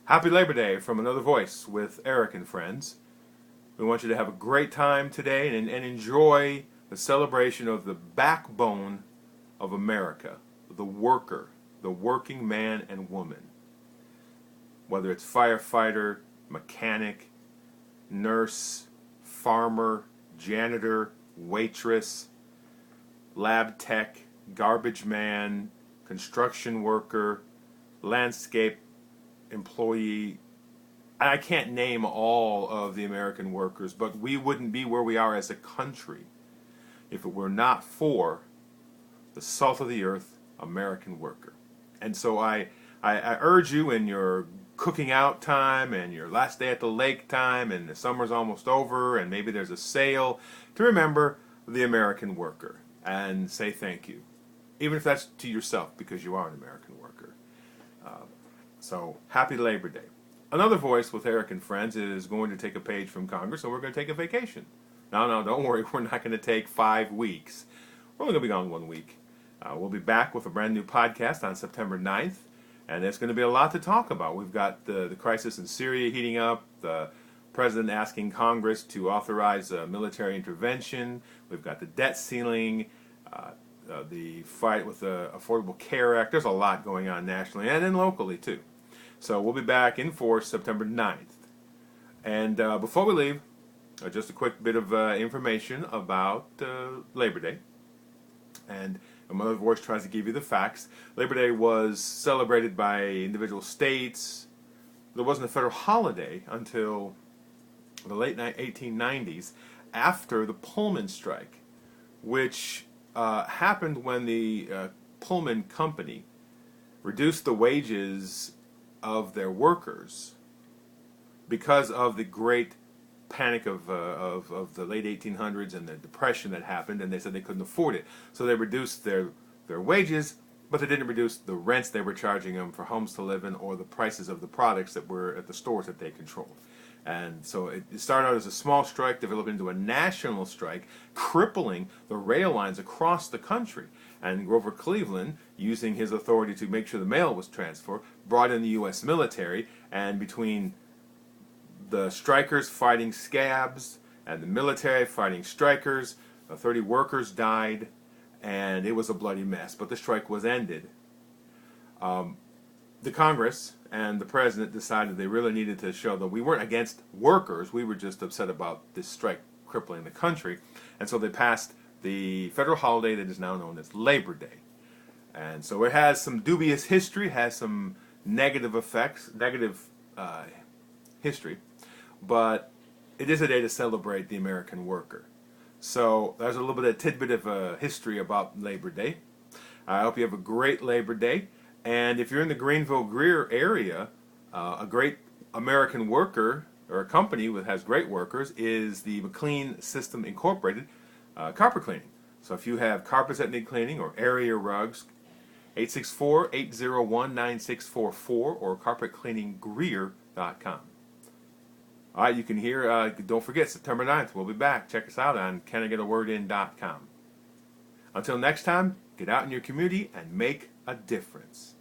Happy Labor Day from Another Voice with Eric and friends. We want you to have a great time today and enjoy the celebration of the backbone of America, the worker, the working man and woman. Whether it's firefighter, mechanic, nurse, farmer, janitor, waitress, lab tech, garbage man, construction worker, landscape employee. I can't name all of the American workers, but we wouldn't be where we are as a country if it were not for the salt of the earth American worker. And so I urge you in your cooking out time and your last day at the lake time and the summer's almost over and maybe there's a sale to remember the American worker and say thank you. Even if that's to yourself because you are an American worker. So happy Labor Day. Another Voice with Eric and friends is going to take a page from Congress and we're going to take a vacation. No, don't worry, we're not going to take 5 weeks. We're only going to be gone 1 week. We'll be back with a brand new podcast on September 9th, and there's going to be a lot to talk about. We've got the crisis in Syria heating up, the president asking Congress to authorize a military intervention. We've got the debt ceiling, the fight with the Affordable Care Act. There's a lot going on nationally and then locally, too. So we'll be back in force September 9th. And before we leave, just a quick bit of information about Labor Day. And Another Voice tries to give you the facts. Labor Day was celebrated by individual states. There wasn't a federal holiday until the late 1890s after the Pullman strike, which happened when the Pullman company reduced the wages of their workers because of the great panic of the late 1800s and the depression that happened, and they said they couldn't afford it. So they reduced their wages, but they didn't reduce the rents they were charging them for homes to live in or the prices of the products that were at the stores that they controlled. And so it started out as a small strike, developed into a national strike, crippling the rail lines across the country. And Grover Cleveland, using his authority to make sure the mail was transferred, brought in the U.S. military, and between the strikers fighting scabs and the military fighting strikers, 30 workers died, and it was a bloody mess. But the strike was ended. The Congress and the president decided they really needed to show that we weren't against workers, we were just upset about this strike crippling the country. And so they passed the federal holiday that is now known as Labor Day. And so it has some dubious history, has some negative effects, negative history, but it is a day to celebrate the American worker. So there's a little bit of tidbit of history about Labor Day. I hope you have a great Labor Day. And if you're in the Greenville-Greer area, a great American worker, or a company that has great workers, is the McLean System Incorporated carpet cleaning. So if you have carpets that need cleaning or area rugs, 864-801-9644 or carpetcleaninggreer.com. All right, you can hear, don't forget, September 9th, we'll be back. Check us out on canIGetAWordIn.com. Until next time, get out in your community and make a difference.